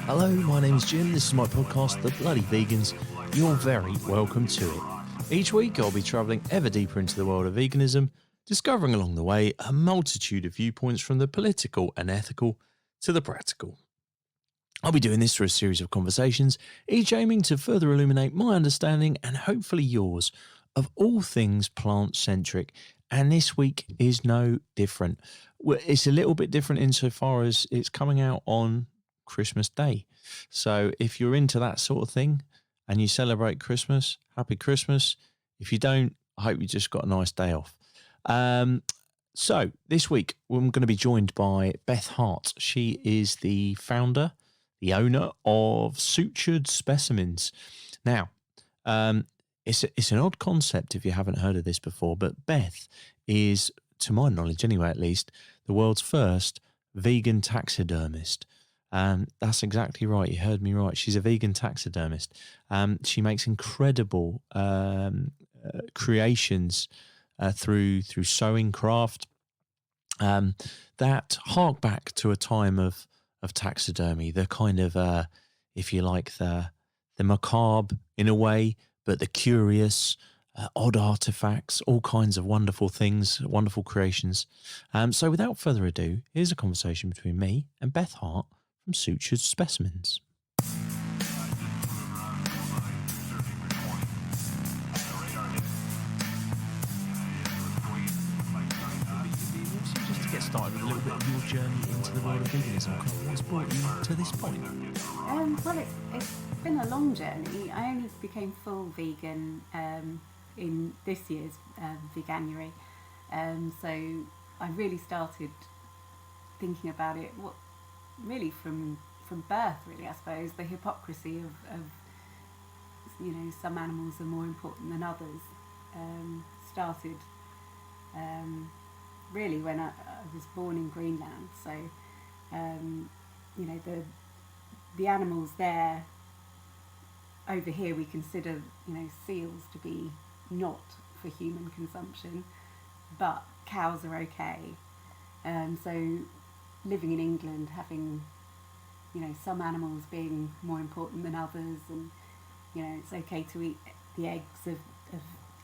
Hello, my name is Jim. This is my podcast, The Bloody Vegans. You're very welcome to it. Each week, I'll be travelling ever deeper into the world of veganism, discovering along the way a multitude of viewpoints from the political and ethical to the practical. I'll be doing this through a series of conversations, each aiming to further illuminate my understanding and hopefully yours of all things plant-centric. And this week is no different. It's a little bit different insofar as it's coming out on Christmas Day. So if you're into that sort of thing and you celebrate Christmas, happy Christmas. If you don't, I hope you just got a nice day off. So this week, I'm going to be joined by Beth Hart. She is the founder, the owner of Sutured Specimens. Now, it's an odd concept if you haven't heard of this before, but Beth is, to my knowledge anyway at least, the world's first vegan taxidermist. That's exactly right. You heard me right. She's a vegan taxidermist. She makes incredible creations through sewing craft that hark back to a time of taxidermy, the kind of, if you like, the macabre in a way, but the curious, odd artifacts, all kinds of wonderful things, wonderful creations. So without further ado, here's a conversation between me and Beth Hart from Sutured Specimens. Just to get started with a little bit of your journey into the world of veganism, what's brought you to this point? Well, it's been a long journey. I only became full vegan in this year's Veganuary. So I really started thinking about it really from birth, really, I suppose. The hypocrisy of some animals are more important than others started really when I was born in Greenland. So the animals there, over here we consider seals to be not for human consumption, but cows are okay. So living in England, having some animals being more important than others, and it's okay to eat the eggs of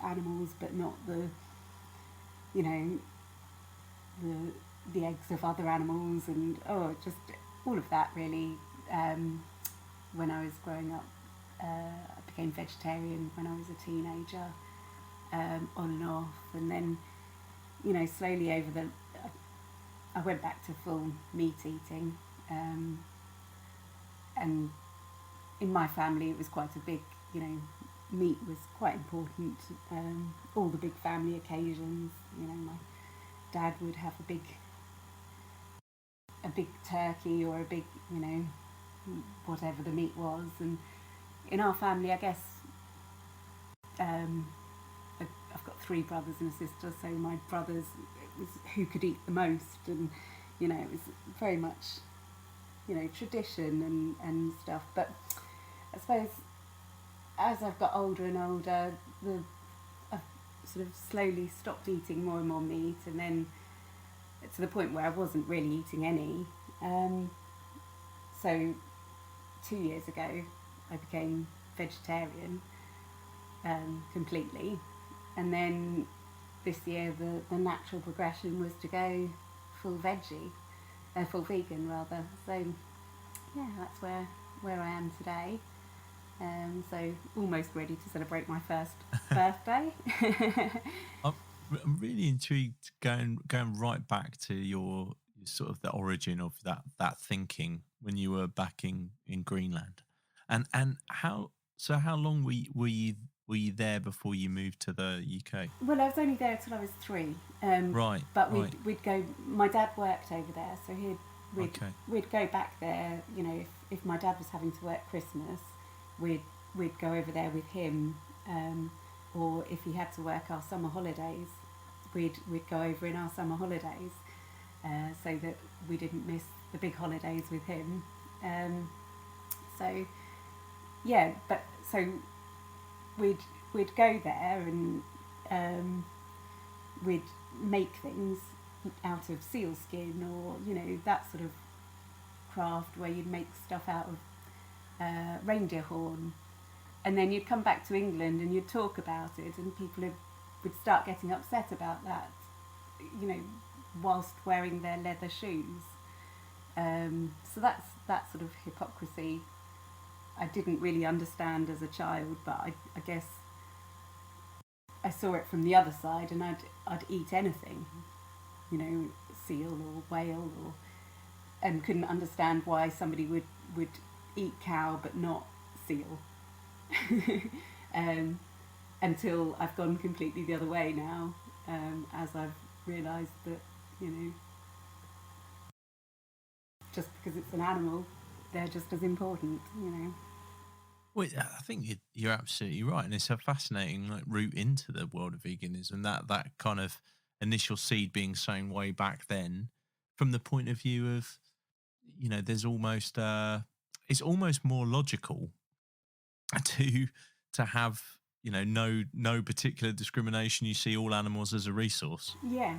animals but not the eggs of other animals, and just all of that really. When I was growing up, I became vegetarian when I was a teenager, on and off, and then slowly I went back to full meat eating, and in my family it was quite a big, meat was quite important. All the big family occasions, my dad would have a big turkey or a big, whatever the meat was. And in our family, I guess, I've got 3 brothers and a sister, so my brothers, it was who could eat the most, and it was very much tradition and stuff. But I suppose as I've got older and older, I've sort of slowly stopped eating more and more meat, and then to the point where I wasn't really eating any. So 2 years ago I became vegetarian completely, and then this year the natural progression was to go full vegan rather. So yeah, that's where I am today. So almost ready to celebrate my first birthday. I'm really intrigued going right back to your sort of the origin of that thinking when you were back in Greenland, and how long were you there before you moved to the UK? Well, I was only there till I was 3. Right. But we'd go. My dad worked over there, so we'd go back there. If my dad was having to work Christmas, we'd go over there with him. Or if he had to work our summer holidays, we'd go over in our summer holidays, so that we didn't miss the big holidays with him. So yeah, but so we'd go there and we'd make things out of seal skin, or that sort of craft where you'd make stuff out of reindeer horn, and then you'd come back to England and you'd talk about it, and people would start getting upset about that, you know, whilst wearing their leather shoes. So that's that sort of hypocrisy I didn't really understand as a child, but I guess I saw it from the other side, and I'd eat anything, you know, seal or whale, and couldn't understand why somebody would eat cow but not seal. Until I've gone completely the other way now, as I've realised that, you know, just because it's an animal, they're just as important, you know. Well, I think you're absolutely right, and it's a fascinating route into the world of veganism. That kind of initial seed being sown way back then, from the point of view of, you know, there's almost it's almost more logical to have, you know, no particular discrimination. You see all animals as a resource. Yeah.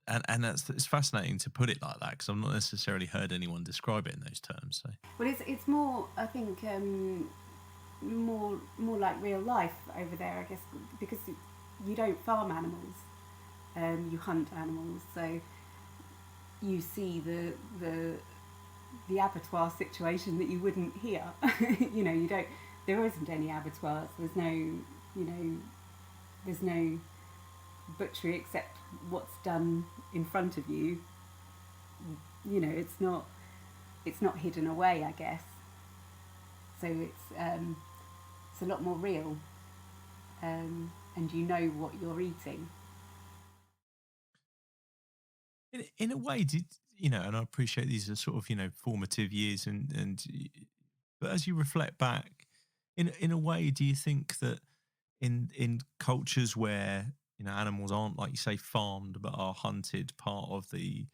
And it's fascinating to put it like that, because I've not necessarily heard anyone describe it in those terms. So, well, it's more, I think, more like real life over there, I guess, because you don't farm animals, you hunt animals, so you see the abattoir situation that you wouldn't here. You know, there isn't any abattoirs. There's no butchery except what's done in front of you. You know, it's not hidden away, I guess. So it's a lot more real, and you know what you're eating. in a way, you know, and I appreciate these are sort of, you know, formative years, but as you reflect back, in a way, do you think that in cultures where, you know, animals aren't, like you say, farmed but are hunted, part of the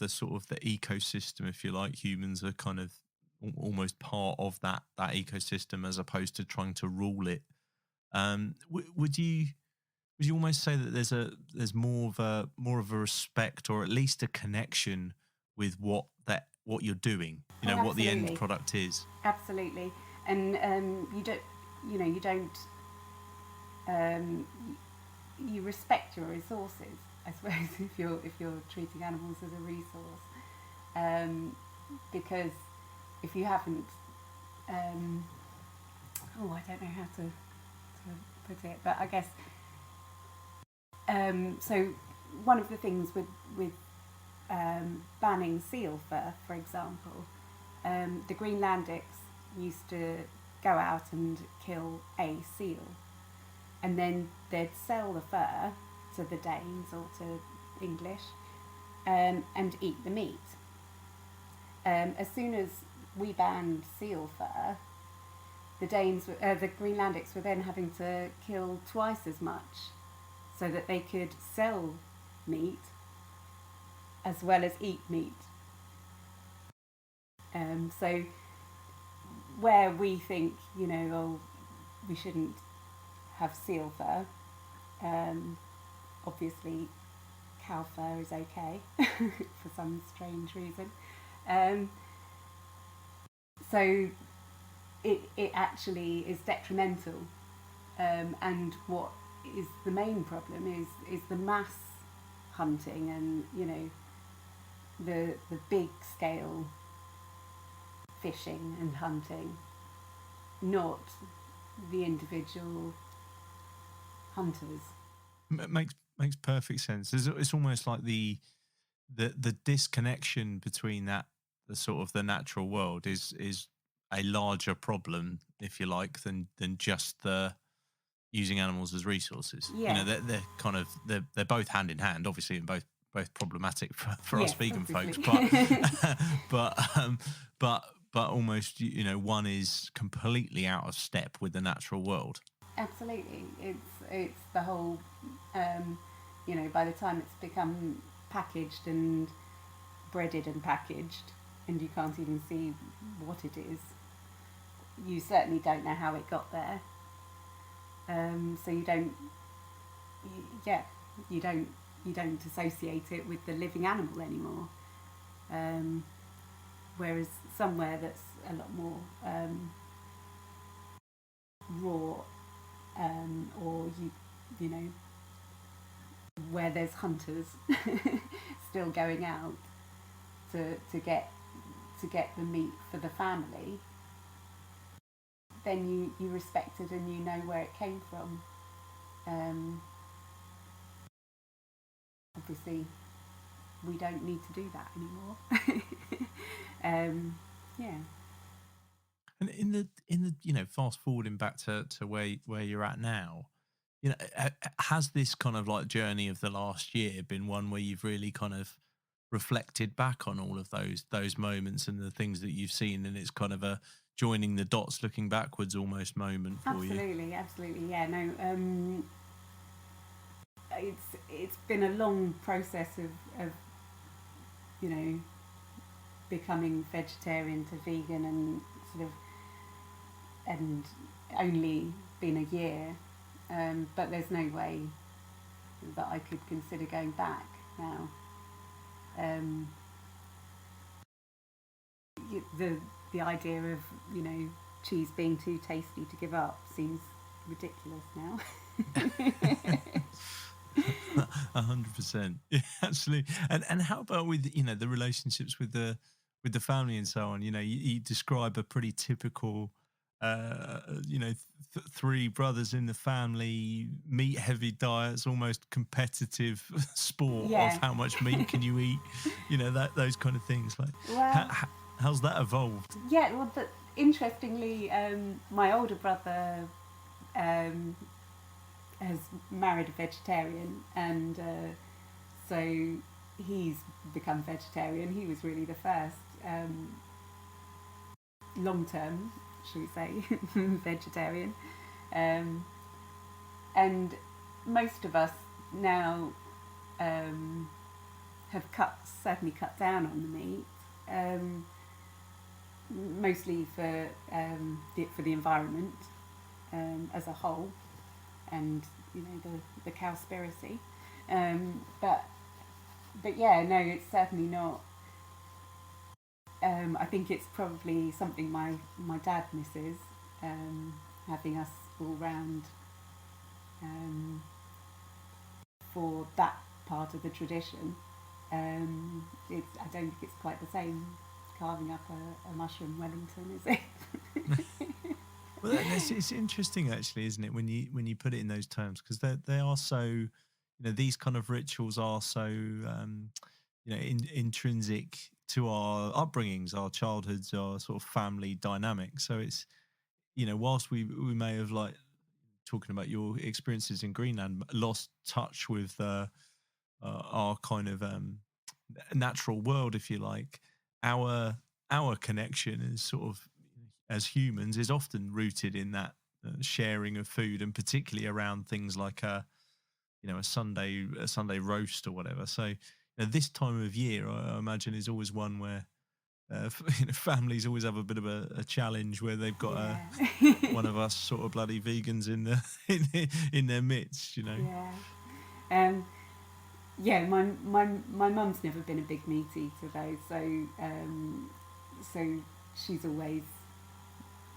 sort of the ecosystem, if you like, humans are kind of almost part of that ecosystem as opposed to trying to rule it. Would you almost say that there's more of a respect, or at least a connection with what you're doing, you know, what the end product is? Absolutely. And you don't you respect your resources, I suppose, if you're treating animals as a resource, because if you haven't, I don't know how to put it, but I guess, so one of the things with banning seal fur, for example, the Greenlandics used to go out and kill a seal, and then they'd sell the fur to the Danes or to English, and eat the meat. As soon as we banned seal fur, the Greenlandics were then having to kill twice as much so that they could sell meat as well as eat meat. So where we think, you know, oh, we shouldn't have seal fur, obviously cow fur is okay for some strange reason. So it actually is detrimental, and what is the main problem is the mass hunting, and, you know, the big scale fishing and hunting, not the individual hunters. Makes perfect sense. It's almost like the disconnection between the sort of the natural world is a larger problem, if you like, than just the using animals as resources. Yeah. You know, they're kind of they're both hand in hand, obviously, and both problematic for us vegan obviously. folks, but almost, you know, one is completely out of step with the natural world. Absolutely, it's the whole, you know, by the time it's become packaged and breaded and packaged, and you can't even see what it is, you certainly don't know how it got there. So you don't associate it with the living animal anymore. Whereas somewhere that's a lot more raw, or you know, where there's hunters still going out to get the meat for the family, then you respect it and you know where it came from. Obviously, we don't need to do that anymore. Yeah. And in the fast forwarding back to where you're at now, has this kind of like journey of the last year been one where you've really kind of reflected back on all of those moments and the things that you've seen, and it's kind of a joining the dots, looking backwards almost moment for you? Absolutely, yeah. No, it's been a long process of becoming vegetarian to vegan, and sort of, and only been a year, but there's no way that I could consider going back now. The idea of cheese being too tasty to give up seems ridiculous now. 100%. Yeah, absolutely. And how about with the relationships with the family and so on? You describe a pretty typical three brothers in the family, meat heavy diets, almost competitive sport of Yeah. how much meat can you eat, those kind of things. Like, Well, how's that evolved? yeah. Well, interestingly, my older brother has married a vegetarian, and so he's become vegetarian. He was really the first long term, shall we say, vegetarian. And most of us now have certainly cut down on the meat, mostly for the environment as a whole, and the cowspiracy. But yeah, no, it's certainly not. I think it's probably something my dad misses, having us all round for that part of the tradition. I don't think it's quite the same carving up a mushroom Wellington, is it? Well, it's interesting actually, isn't it, when you put it in those terms, because they are so, these kind of rituals are so intrinsic to our upbringings, our childhoods, our sort of family dynamic. So it's, whilst we may have, like talking about your experiences in Greenland, lost touch with our kind of natural world, if you like, our connection is sort of, as humans, is often rooted in that sharing of food, and particularly around things like a Sunday roast or whatever. So this time of year, I imagine, is always one where families always have a bit of a challenge, where they've got one of us sort of bloody vegans in their midst. Yeah. Yeah, my mum's never been a big meat eater though, so she's always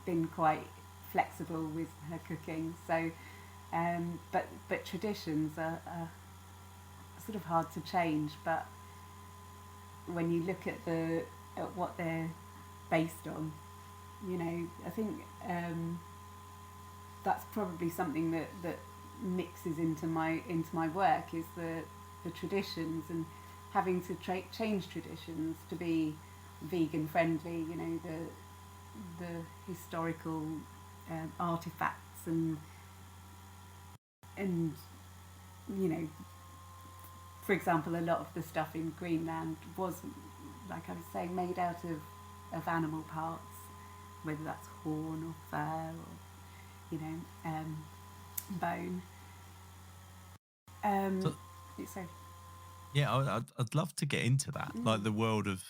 been quite flexible with her cooking. So, but traditions are sort of hard to change. But when you look at what they're based on, I think that's probably something that mixes into my work, is the traditions, and having to change traditions to be vegan friendly. The historical artifacts and for example, a lot of the stuff in Greenland was, like I was saying, made out of animal parts, whether that's horn or fur or bone. So Yeah, I'd love to get into that, like the world of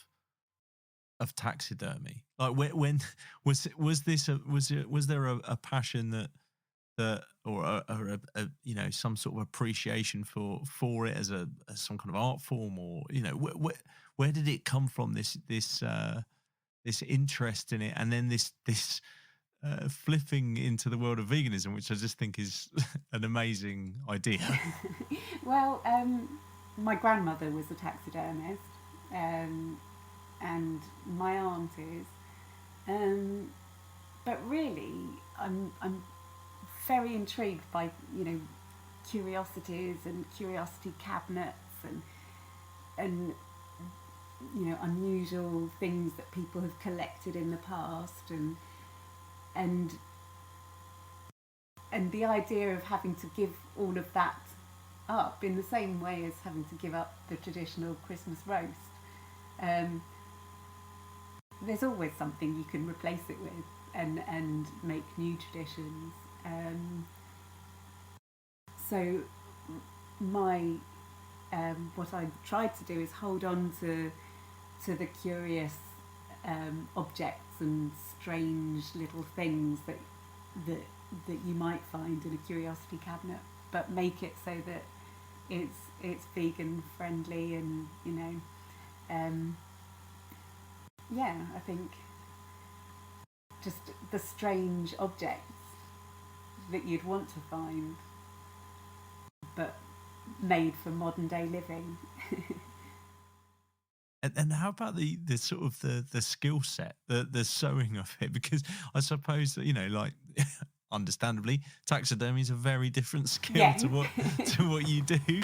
taxidermy. Like, when was there a passion or some sort of appreciation for it as some kind of art form, or where did it come from, this this interest in it, and then this flipping into the world of veganism, which I just think is an amazing idea. Well, my grandmother was a taxidermist, and my aunt is. But really, I'm very intrigued by, you know, curiosities and curiosity cabinets and you know, unusual things that people have collected in the past, and the idea of having to give all of that up in the same way as having to give up the traditional Christmas roast. There's always something you can replace it with and make new traditions. So my what I tried to do is hold on to the curious objects and strange little things that you might find in a curiosity cabinet, but make it so that it's vegan friendly, and you know, yeah, I think just the strange objects that you'd want to find, but made for modern day living. And how about the sort of the skill set, the sewing of it? Because I suppose that, you know, like understandably, taxidermy is a very different skill Yeah. to what you do.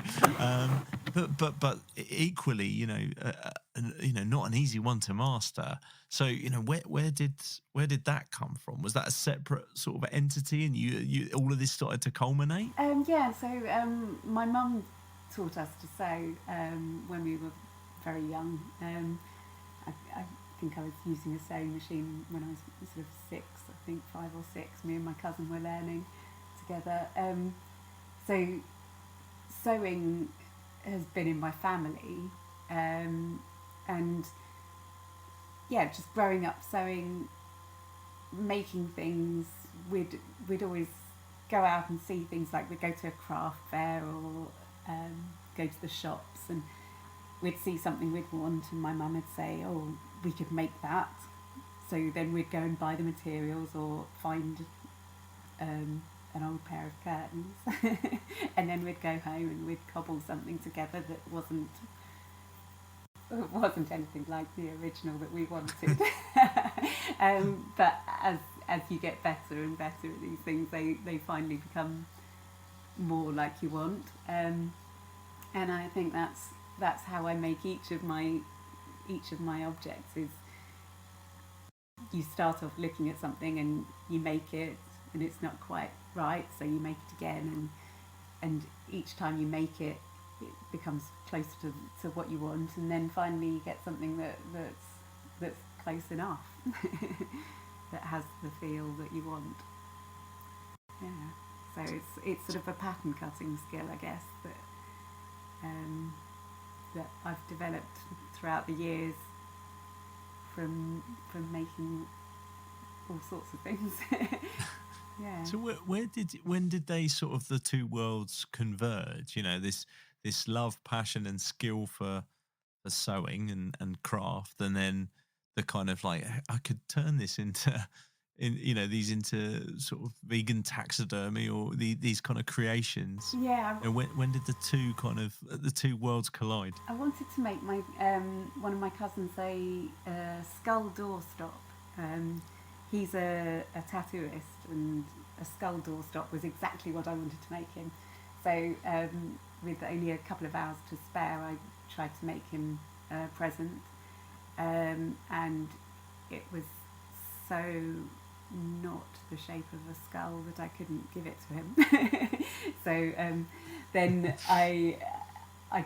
But equally, you know, not an easy one to master. So, you know, where did that come from? Was that a separate sort of entity, and you all of this started to culminate? Yeah. So my mum taught us to sew when we were very young. I think I was using a sewing machine when I was sort of 6, I think 5 or 6. Me and my cousin were learning together. So sewing has been in my family, and yeah, just growing up sewing, making things. We'd always go out and see things, like we'd go to a craft fair or go to the shops, and we'd see something we'd want, and my mum would say, oh, we could make that. So then we'd go and buy the materials or find an old pair of curtains and then we'd go home and we'd cobble something together that wasn't anything like the original that we wanted. But as you get better and better at these things, they finally become more like you want. And I think that's how I make each of my objects. Is you start off looking at something and you make it, and it's not quite right, so you make it again, and each time you make it, it becomes closer to what you want, and then finally you get something that's close enough, that has the feel that you want. Yeah. So it's sort of a pattern cutting skill, I guess, that I've developed throughout the years from making all sorts of things. Yeah. So when did they sort of, the two worlds converge? You know, this love, passion, and skill for sewing and craft, and then the kind of like, I could turn this into into sort of vegan taxidermy, or these kind of creations. Yeah. And when did the two worlds collide? I wanted to make my one of my cousins a skull doorstop. He's a tattooist, and a skull doorstop was exactly what I wanted to make him. So with only a couple of hours to spare, I tried to make him a present, and it was so not the shape of a skull that I couldn't give it to him. So then I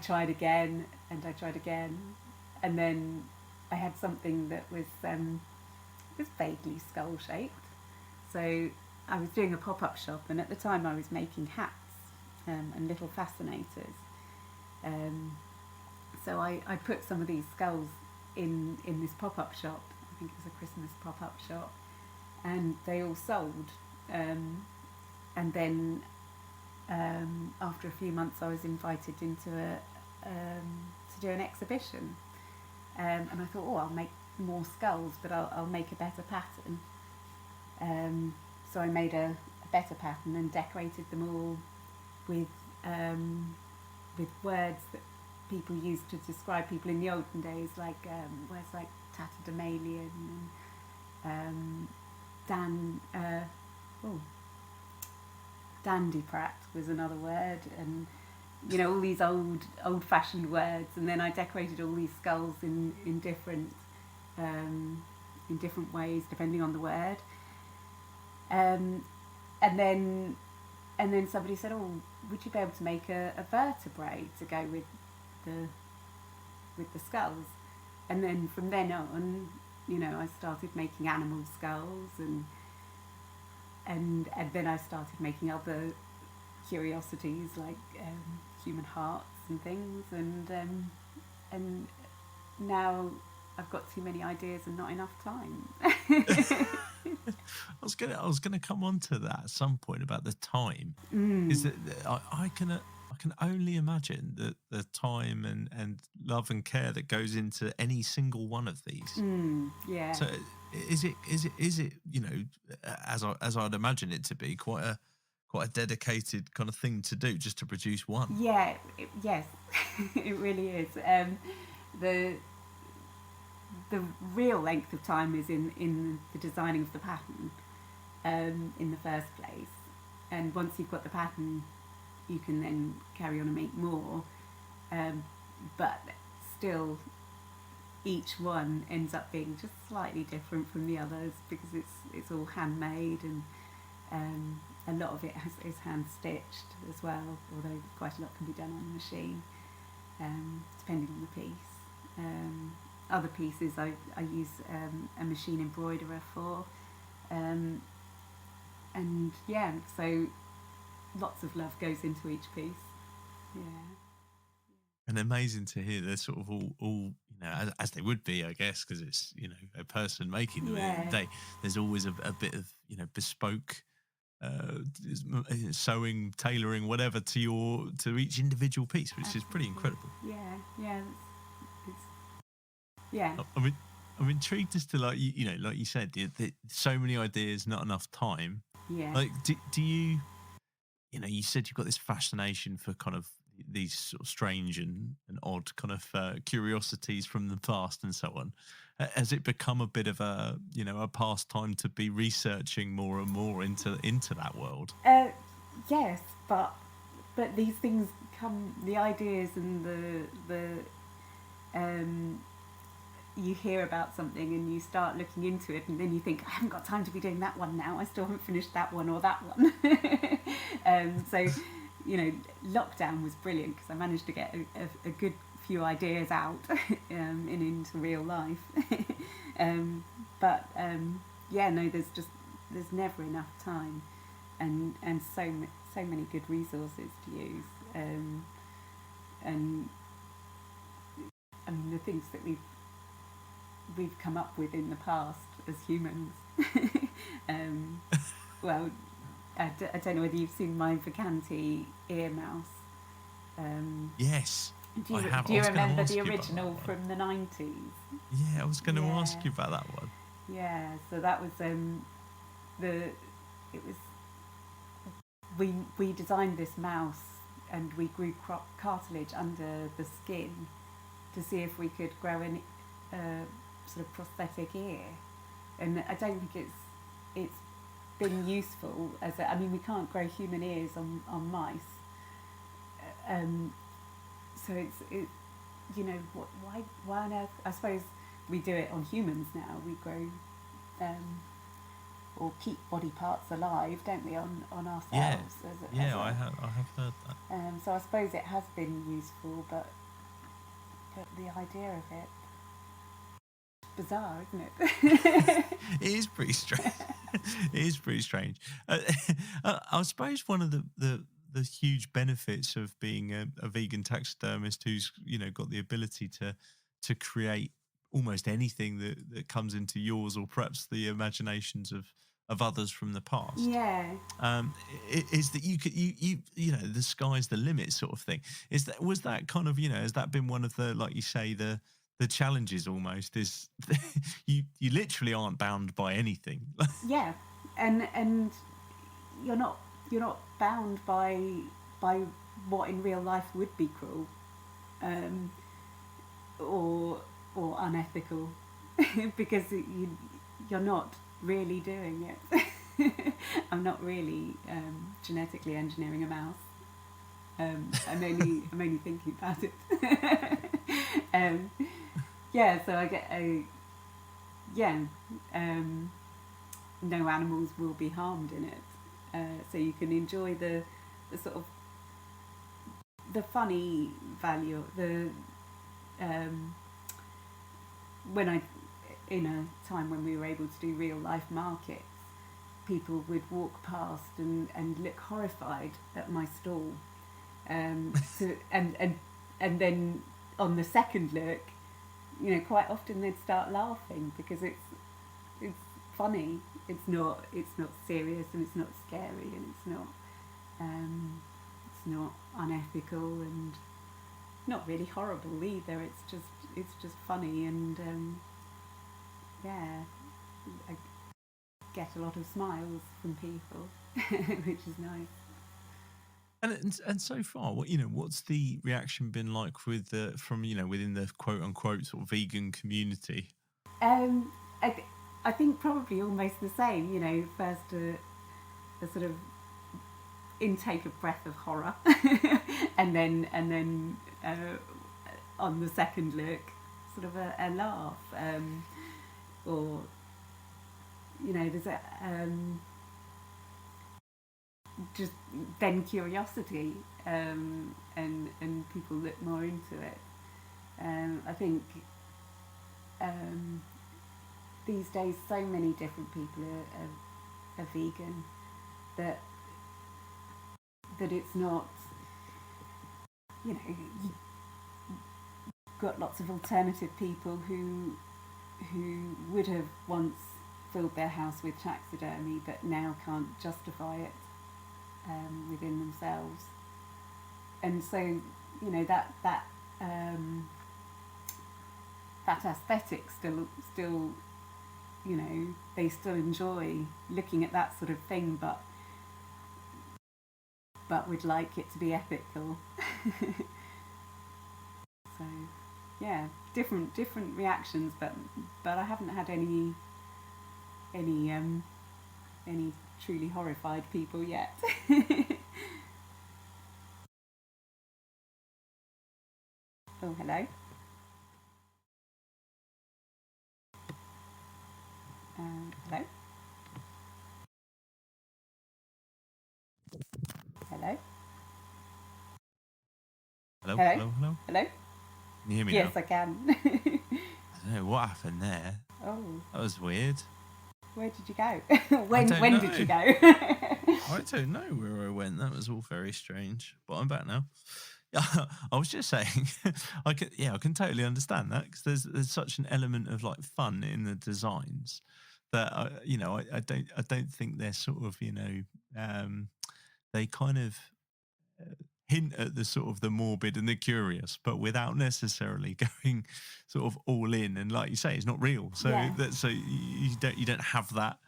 tried again, and I tried again, and then I had something that was vaguely skull shaped. So I was doing a pop-up shop, and at the time I was making hats and little fascinators. So I put some of these skulls in this pop-up shop. I think it was a Christmas pop-up shop, and they all sold. And then after a few months, I was invited into to do an exhibition, and I thought, oh, I'll make more skulls, but I'll make a better pattern. So I made a better pattern and decorated them all with words that people used to describe people in the olden days, like words like taxidermalian and dandyprat was another word, and all these old-fashioned words. And then I decorated all these skulls in different ways depending on the word. And then somebody said, "Oh, would you be able to make a vertebrae to go with the skulls?" And then from then on, I started making animal skulls, and then I started making other curiosities like human hearts and things, and now I've got too many ideas and not enough time. I was gonna come on to that at some point about the time. Is that I can only imagine the time and love and care that goes into any single one of these. Yeah. So is it as I'd imagine it to be quite a dedicated kind of thing to do just to produce one? Yeah. Yes, it really is. The real length of time is in the designing of the pattern in the first place, and once you've got the pattern you can then carry on and make more, but still each one ends up being just slightly different from the others because it's all handmade, and a lot of it is hand stitched as well, although quite a lot can be done on the machine, depending on the piece. Other pieces I use a machine embroiderer for, and yeah, so lots of love goes into each piece. Yeah. And amazing to hear they're sort of all as they would be, I guess, because it's a person making them. At the end of the day, there's always a bit of bespoke sewing, tailoring, whatever to each individual piece, which is pretty incredible. I'm intrigued as to, like you said, so many ideas, not enough time. Yeah. Like, do you you said you've got this fascination for kind of these sort of strange and odd kind of curiosities from the past and so on. Has it become a bit of a a pastime to be researching more and more into that world? Yes, but these things come, the ideas and the you hear about something and you start looking into it, and then you think, I haven't got time to be doing that one now, I still haven't finished that one or that one. So lockdown was brilliant because I managed to get a good few ideas out and into real life. There's never enough time, and so many good resources to use, and I mean the things that we've come up with in the past as humans. Well, I don't know whether you've seen my Vacanti ear mouse. Yes. Do you remember the original from the 90s? Yeah, I was going to ask you about that one. Yeah, so that was we designed this mouse and we grew cartilage under the skin to see if we could grow a sort of prosthetic ear, and I don't think it's been useful I mean we can't grow human ears on mice, so why on earth? I suppose we do it on humans now. We grow or keep body parts alive, don't we, on ourselves? I have heard that. So I suppose it has been useful, but the idea of it, bizarre, isn't it? It is pretty strange. It is pretty strange. I suppose one of the huge benefits of being a vegan taxidermist who's got the ability to create almost anything that comes into yours or perhaps the imaginations of others from the past. Yeah. Is that you the sky's the limit sort of thing. Was that kind of has that been one of the, like you say, the the challenges almost is you literally aren't bound by anything. Yeah, and you're not bound by what in real life would be cruel, or unethical, because you're not really doing it. I'm not really genetically engineering a mouse. I'm only thinking about it. Yeah, so I get no animals will be harmed in it. So you can enjoy the sort of the funny value, the when I, in a time when we were able to do real life markets, people would walk past and look horrified at my stall, and then on the second look, quite often they'd start laughing because it's funny. It's not serious, and it's not scary, and it's not unethical, and not really horrible either. It's just funny, and I get a lot of smiles from people, which is nice. And so far, what's the reaction been like from within the quote unquote sort of vegan community? I think probably almost the same. First a sort of intake of breath of horror, and then on the second look, sort of a laugh, or there's a just then curiosity, and people look more into it. I think these days so many different people are vegan that it's not, you've got lots of alternative people who would have once filled their house with taxidermy but now can't justify it within themselves, and so that aesthetic still they still enjoy looking at that sort of thing, but would like it to be ethical. So yeah, different reactions, but I haven't had any truly horrified people yet. Oh, hello. Hello. Hello. Hello. Hello? Hello. Hello. Hello. Can you hear me Yes, now? I can. I don't know what happened there. Oh, That was weird. where did you go? when know. did you go? I don't know where I went. That was all very strange. But I'm back now. Yeah, I was just saying, I can totally understand that, because there's such an element of like fun in the designs that I don't think they're sort of they kind of hint at the sort of the morbid and the curious, but without necessarily going sort of all in. And like you say, it's not real, so Yeah. you don't have that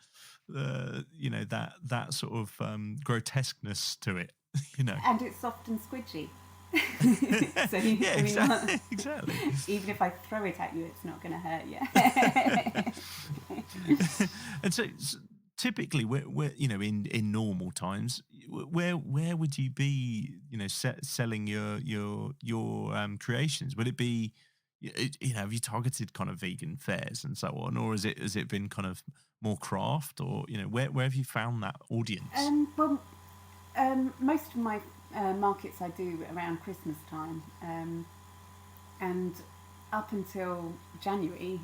that sort of grotesqueness to it. And it's soft and squidgy. So Yeah, exactly. Even if I throw it at you, it's not going to hurt you. And so typically, where in normal times, where would you be selling your creations? Would it be have you targeted kind of vegan fairs and so on, or has it been kind of more craft, or where have you found that audience? Well, most of my markets I do around Christmas time, and up until January,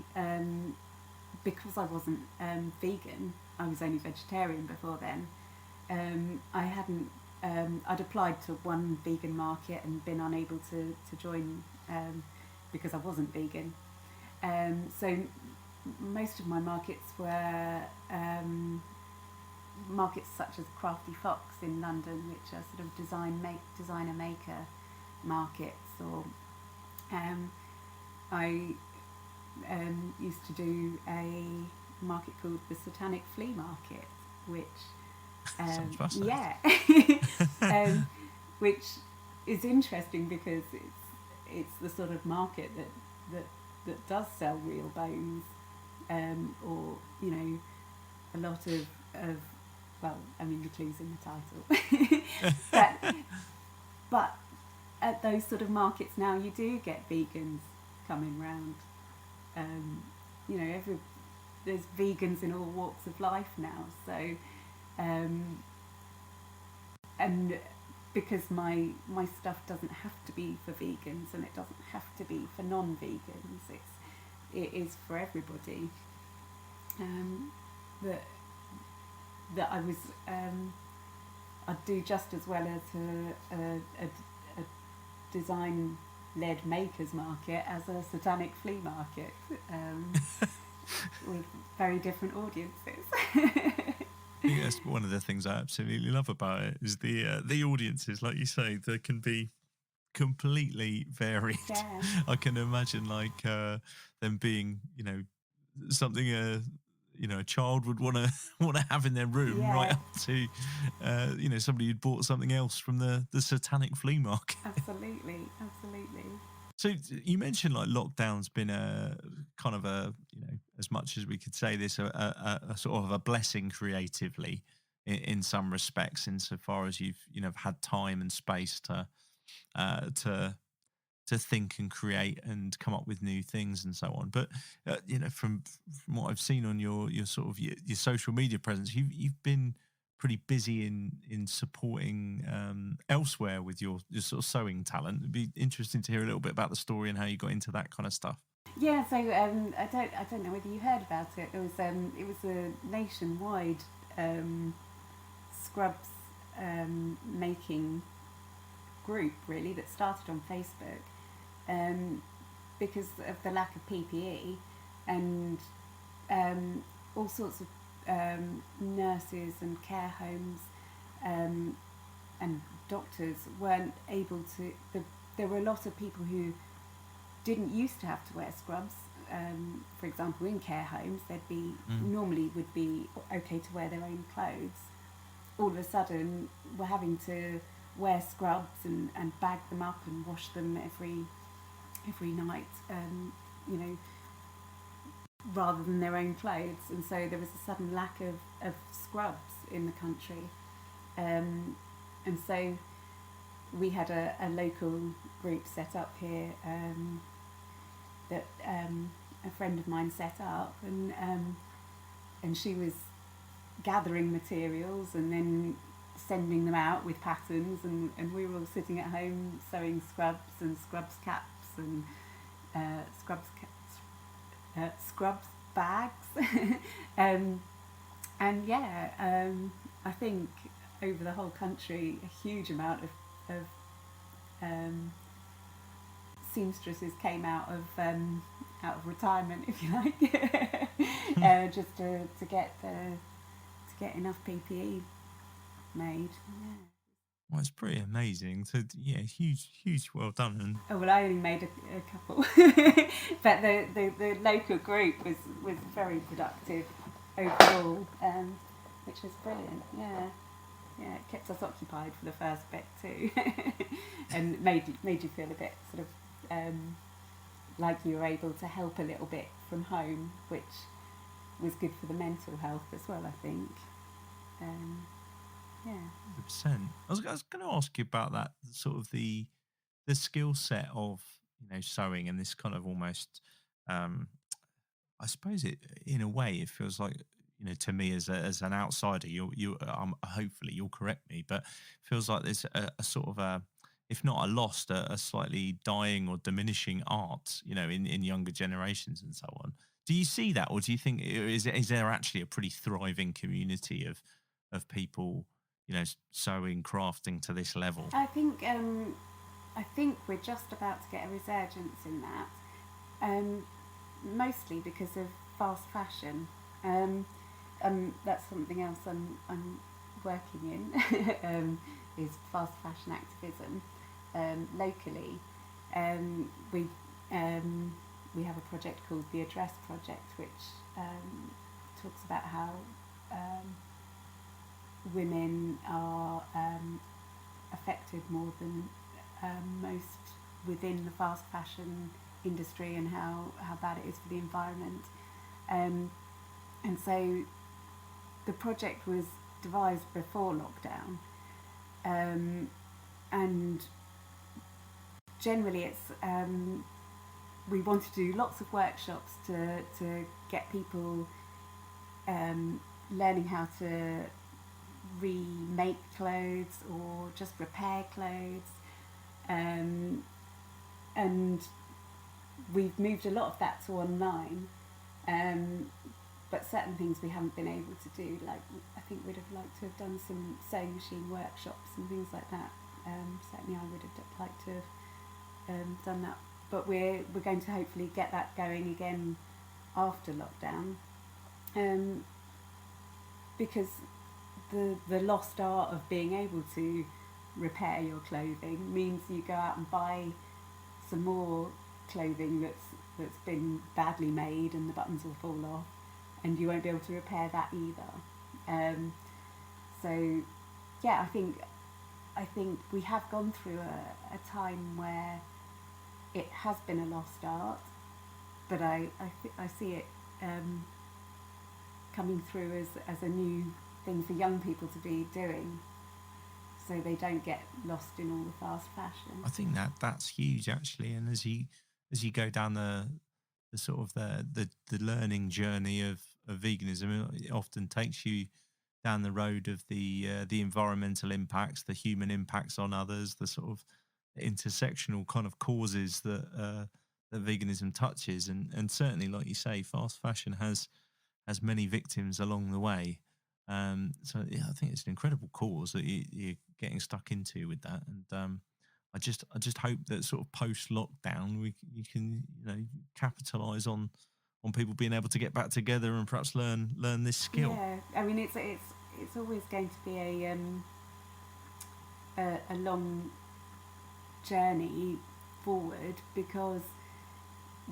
because I wasn't vegan, I was only vegetarian before then. I hadn't. I'd applied to one vegan market and been unable to join because I wasn't vegan. So most of my markets were markets such as Crafty Fox in London, which are sort of designer maker markets, or I used to do a market called the Satanic Flea Market, which Sounds fascinating. which is interesting because it's the sort of market that does sell real bones, or a lot of well, I mean the clue's in the title, but at those sort of markets now you do get vegans coming round. There's vegans in all walks of life now, so and because my stuff doesn't have to be for vegans and it doesn't have to be for non-vegans, it is for everybody. That I was I'd do just as well as a design-led makers market as a satanic flea market, with very different audiences. I think that's one of the things I absolutely love about it is the audiences, like you say, they can be completely varied. Yeah. I can imagine like them being, something a child would want to have in their room, Yeah. right up to somebody who'd bought something else from the satanic flea market. Absolutely. So you mentioned like lockdown's been a kind of a, as much as we could say this, a sort of a blessing creatively in some respects, insofar as you've had time and space to think and create and come up with new things and so on. But from what I've seen on your sort of your social media presence, you've been pretty busy in supporting elsewhere with your sort of sewing talent. It'd be interesting to hear a little bit about the story and how you got into that kind of stuff. Yeah, so I don't know whether you heard about it. It was a nationwide scrubs making group, really, that started on Facebook, because of the lack of PPE and all sorts of nurses and care homes and doctors weren't able to. There were a lot of people who didn't used to have to wear scrubs. For example, in care homes, they'd be normally would be okay to wear their own clothes. All of a sudden, we're having to wear scrubs and bag them up and wash them every night, rather than their own clothes. And so there was a sudden lack of scrubs in the country. And so we had a local group set up here that a friend of mine set up, and she was gathering materials and then sending them out with patterns, and we were all sitting at home sewing scrubs and scrubs caps and scrubs bags. I think over the whole country a huge amount of seamstresses came out of retirement, if you like, just to get enough PPE made. Yeah. Well, it's pretty amazing. So yeah, huge well done. And oh well, I only made a couple, but the local group was very productive overall, which was brilliant. Yeah, it kept us occupied for the first bit too, and made you feel a bit sort of like you were able to help a little bit from home, which was good for the mental health as well, I think. Yeah. 100%. I was going to ask you about that, sort of the skill set of sewing, and this kind of almost, I suppose it in a way it feels like to me as an outsider, you hopefully you'll correct me, but feels like there's a sort of a, if not a lost, a slightly dying or diminishing art, in younger generations and so on. Do you see that, or do you think is there actually a pretty thriving community of people, sewing, crafting to this level? I think we're just about to get a resurgence in that, mostly because of fast fashion. That's something else I'm working in, is fast fashion activism locally. we have a project called the Address Project, which talks about how women are affected more than most within the fast fashion industry, and how bad it is for the environment. And so the project was devised before lockdown, and generally it's we wanted to do lots of workshops to get people learning how to remake clothes or just repair clothes, and we've moved a lot of that to online, but certain things we haven't been able to do. Like, I think we'd have liked to have done some sewing machine workshops and things like that. Certainly I would have liked to have done that, but we're going to hopefully get that going again after lockdown, because the lost art of being able to repair your clothing means you go out and buy some more clothing that's been badly made and the buttons will fall off, and you won't be able to repair that either. So yeah, I think we have gone through a time where it has been a lost art, but I see it coming through as a new thing for young people to be doing, so they don't get lost in all the fast fashion. I think that's huge, actually. And as you go down the sort of the learning journey of veganism, it often takes you down the road of the environmental impacts, the human impacts on others, the sort of intersectional kind of causes that veganism touches, and certainly, like you say, fast fashion has many victims along the way. So yeah, I think it's an incredible cause that you're getting stuck into with that, and I just hope that sort of post lockdown you can capitalise on people being able to get back together and perhaps learn this skill. Yeah, I mean it's always going to be a long journey forward, because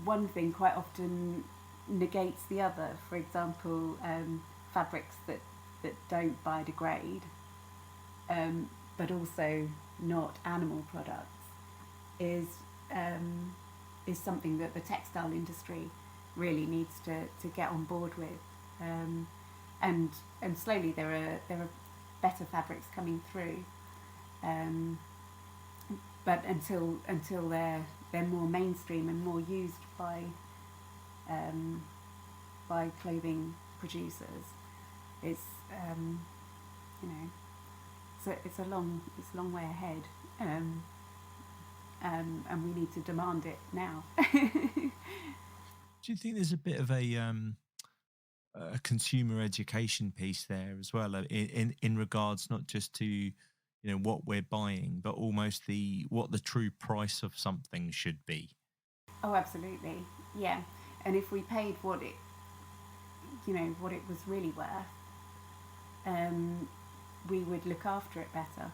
one thing quite often negates the other. For example, fabrics that don't biodegrade, but also not animal products, is something that the textile industry really needs to get on board with, and slowly there are better fabrics coming through, but until they're more mainstream and more used by clothing producers, it's it's a long way ahead, and we need to demand it now. Do you think there's a bit of a consumer education piece there as well, in regards not just to what we're buying, but almost what the true price of something should be? Oh, absolutely, yeah. And if we paid what it was really worth, we would look after it better.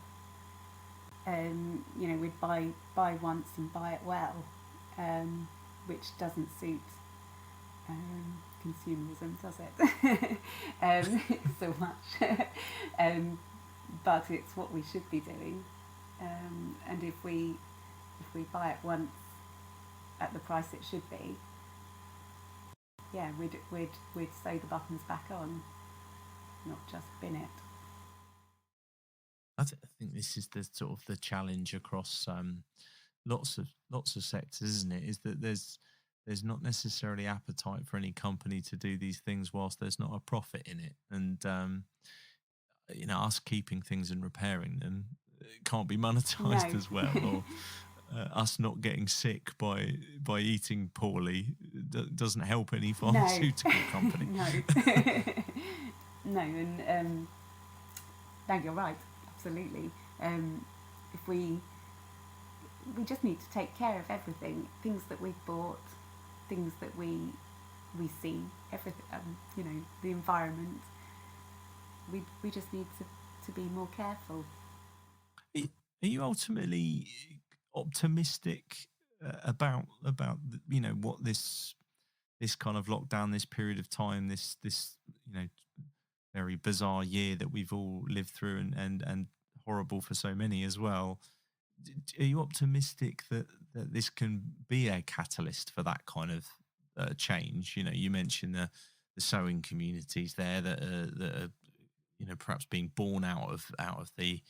We'd buy once and buy it well, which doesn't suit consumerism, does it? So much. But it's what we should be doing. And if we buy it once at the price it should be, yeah, we'd sew the buttons back on, not just bin it. I think this is the sort of the challenge across lots of sectors, isn't it? Is that there's not necessarily appetite for any company to do these things whilst there's not a profit in it, and us keeping things and repairing them, it can't be monetized as well, or us not getting sick by eating poorly doesn't help any pharmaceutical company. No. No, and no, you're right, absolutely. If we just need to take care of everything, things that we've bought, things that we see, everything, the environment. We just need to be more careful. Are you ultimately optimistic what this kind of lockdown, this period of time, this very bizarre year that we've all lived through, and horrible for so many as well. Are you optimistic that this can be a catalyst for that kind of change? You mentioned the sewing communities there that are perhaps being born out of the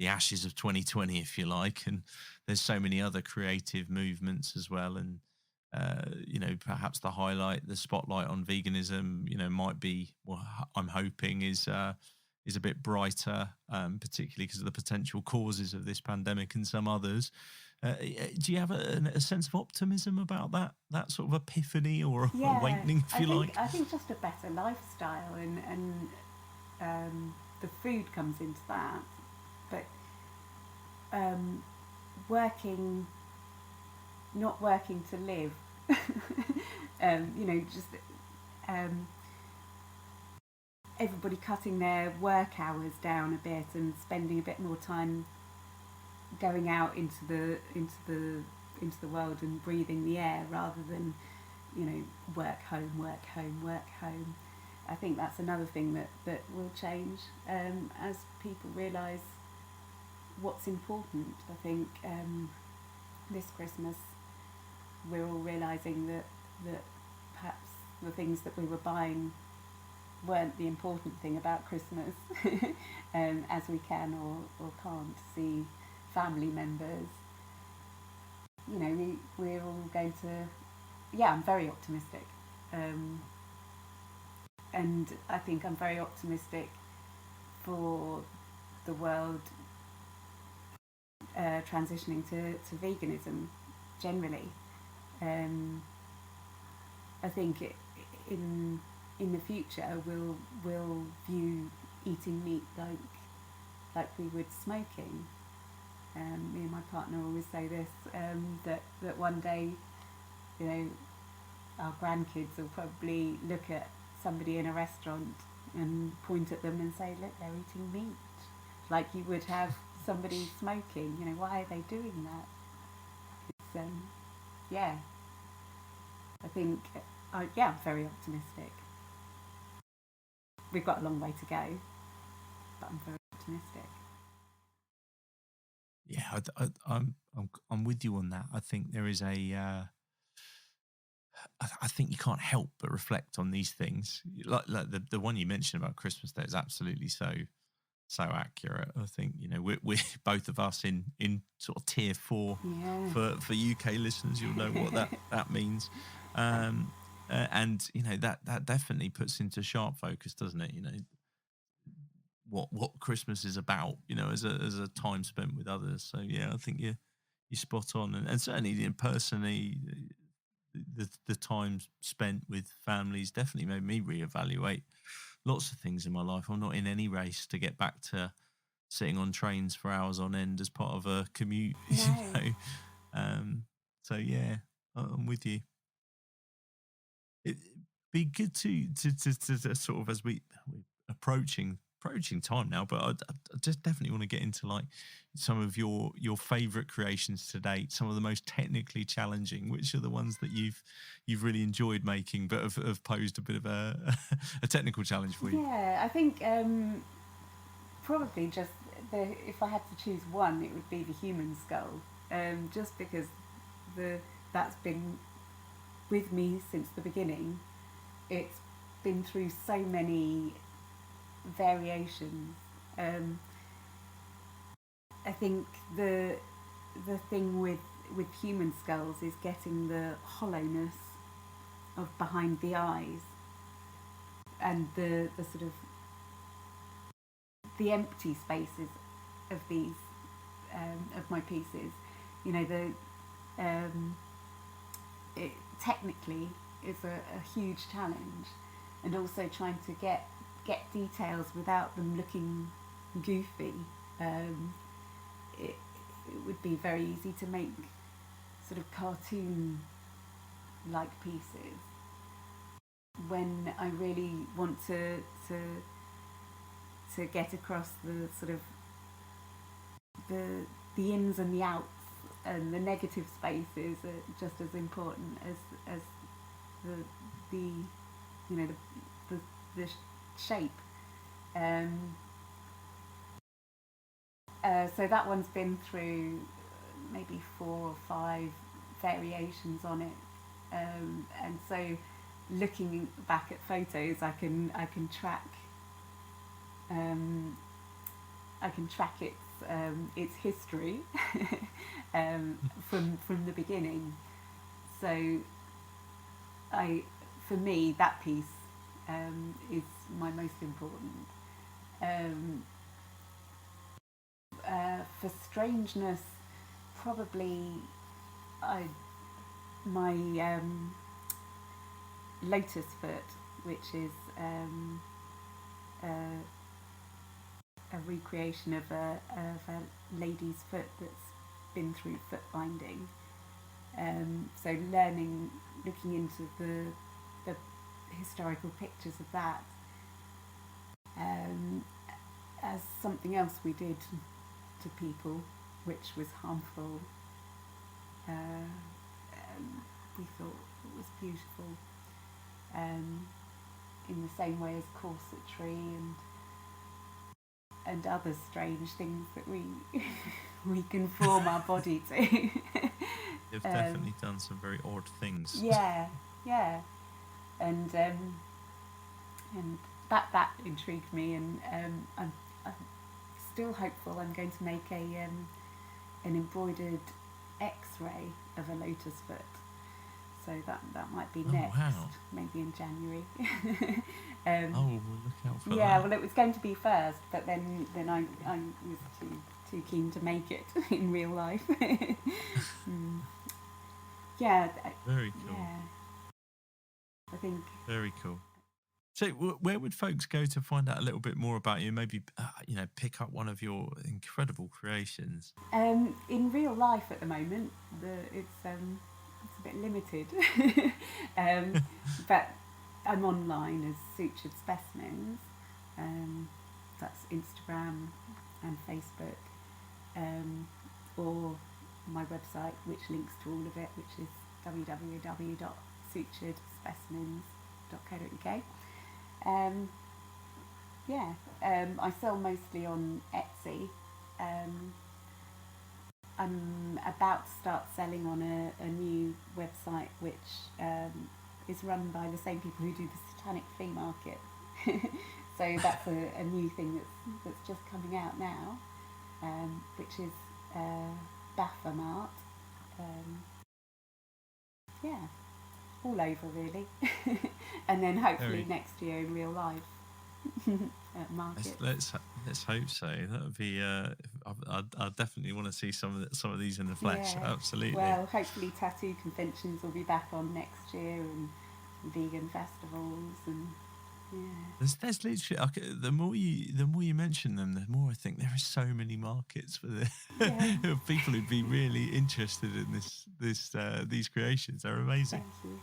ashes of 2020, if you like, and there's so many other creative movements as well, and perhaps the spotlight on veganism, might be, well, I'm hoping is a bit brighter, particularly because of the potential causes of this pandemic and some others. Do you have a sense of optimism about that sort of epiphany or awakening, if you like? I think just a better lifestyle, and the food comes into that, but not working to live. Just everybody cutting their work hours down a bit and spending a bit more time going out into the world and breathing the air, rather than work home. I think that's another thing that will change as people realise what's important. I think this Christmas we're all realising that perhaps the things that we were buying weren't the important thing about Christmas, as we can or can't see family members. We're all going to, I'm very optimistic. And I think I'm very optimistic for the world transitioning to veganism generally. I think in the future we'll view eating meat like we would smoking. Me and my partner always say this, that one day, our grandkids will probably look at somebody in a restaurant and point at them and say, look, they're eating meat, like you would have somebody smoking. Why are they doing that? It's I think I'm very optimistic. We've got a long way to go, but I'm very optimistic. Yeah, I'm with you on that. I think there is I think you can't help but reflect on these things. Like the one you mentioned about Christmas Day is absolutely so accurate. I think we're both of us in sort of tier 4 for UK listeners. You'll know what that means. And that definitely puts into sharp focus, doesn't it? What Christmas is about, as a time spent with others. So I think you're spot on, and certainly personally, the time spent with families definitely made me reevaluate lots of things in my life. I'm not in any race to get back to sitting on trains for hours on end as part of a commute. No. So I'm with you. It'd be good to sort of, as we're approaching time now, but I just definitely want to get into like some of your favorite creations to date, some of the most technically challenging. Which are the ones that you've really enjoyed making but have posed a bit of a technical challenge for you? I think probably just if I had to choose one, it would be the human skull, just because that's been with me since the beginning. It's been through so many variations. I think the thing with human skulls is getting the hollowness of behind the eyes and the sort of the empty spaces of these of my pieces. It technically is a huge challenge, and also trying to get details without them looking goofy. It would be very easy to make sort of cartoon like pieces, when I really want to get across the sort of the ins and the outs and the negative spaces are just as important as the you know the shape. So that one's been through maybe 4 or 5 variations on it, and so looking back at photos, I can track its history from the beginning. So for me, that piece is my most important. For strangeness, probably my lotus foot, which is a recreation of a lady's foot that's been through foot binding. So looking into the historical pictures of that, as something else we did to people, which was harmful. We thought it was beautiful, in the same way as corsetry and other strange things that we conform our body to. You've definitely done some very odd things. Yeah, and that intrigued me, and I'm still hopeful I'm going to make an embroidered X-ray of a lotus foot. So that might be next, maybe in January. We'll look out for that. Yeah, well, it was going to be first, but then I was too keen to make it in real life. Yeah. Very cool. Yeah. I think. Very cool. So, where would folks go to find out a little bit more about you? Maybe pick up one of your incredible creations. In real life, at the moment, it's a bit limited, but I'm online as Sutured Specimens. That's Instagram and Facebook, or my website, which links to all of it, which is www.suturedspecimens.co.uk. I sell mostly on Etsy. I'm about to start selling on a new website which is run by the same people who do the Satanic Flea Market. So that's a new thing that's just coming out now, which is Beth Hart. All over really. And then hopefully next year in real life. At market. Let's hope so. That would be. I definitely want to see some of these in the flesh. Yeah. Absolutely. Well, hopefully tattoo conventions will be back on next year, and vegan festivals, and There's literally the more you mention them, the more I think there are so many markets for people who'd be really interested in these creations. They're amazing. Thank you.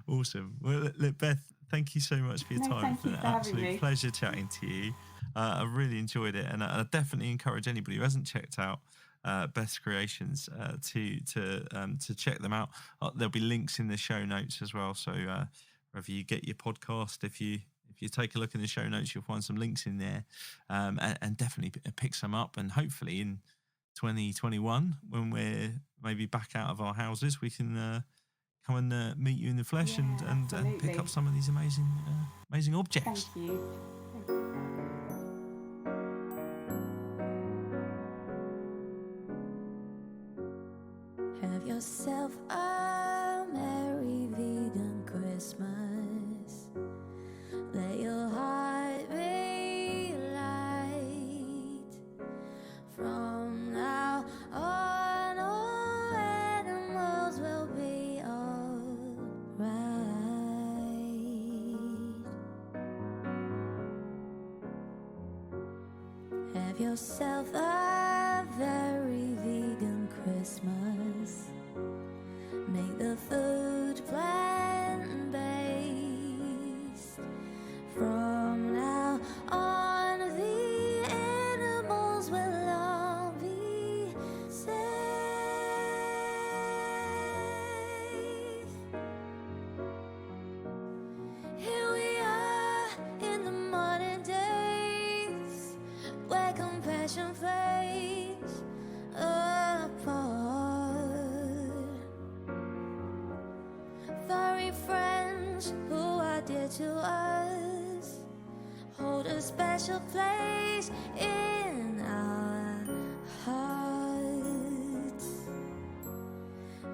Awesome. Well, look, Beth, thank you so much for your time. Thank you for absolute having me. Pleasure chatting to you. I really enjoyed it, and I definitely encourage anybody who hasn't checked out Beth's creations to check them out. There'll be links in the show notes as well. So wherever you get your podcast, if you take a look in the show notes, you'll find some links in there, and definitely pick some up. And hopefully in 2021, when we're maybe back out of our houses, we can come and meet you in the flesh and pick up some of these amazing objects. Thank you. Have yourself a merry vegan Christmas. Let your heart be light. From now on, all animals will be alright. Have yourself a very vegan Christmas. Make the food plant-based. From now on, the animals will all be safe. special place in our hearts.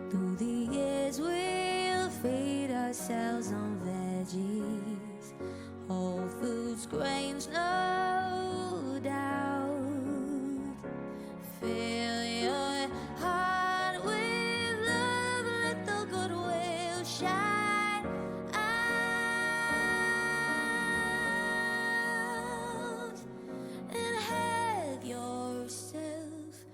Through the years we'll feed ourselves on veggies, whole foods, grains, no doubt. Fill your heart with love, let the goodwill shine out, and have yourself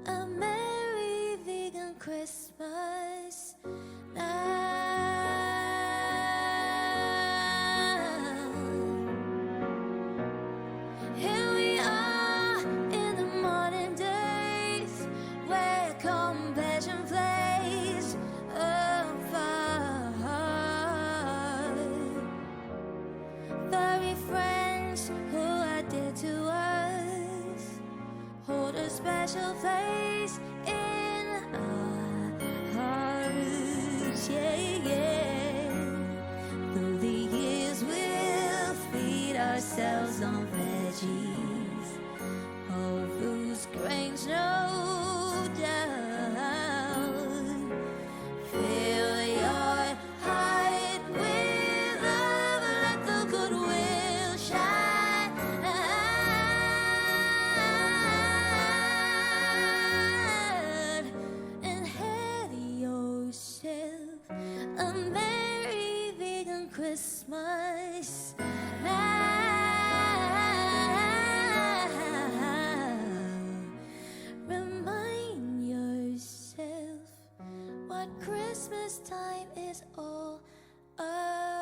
a merry vegan Christmas now. Here we are in the modern days, where compassion plays a part. Furry friends who are dear to us hold a special place in our hearts. Yeah. Through the years we'll feed ourselves on veggies, whole foods, grains, no doubt. Fill your heart with love, let the goodwill shine out, and have yourself a merry vegan Christmas now. Remind yourself what Christmas time is all about.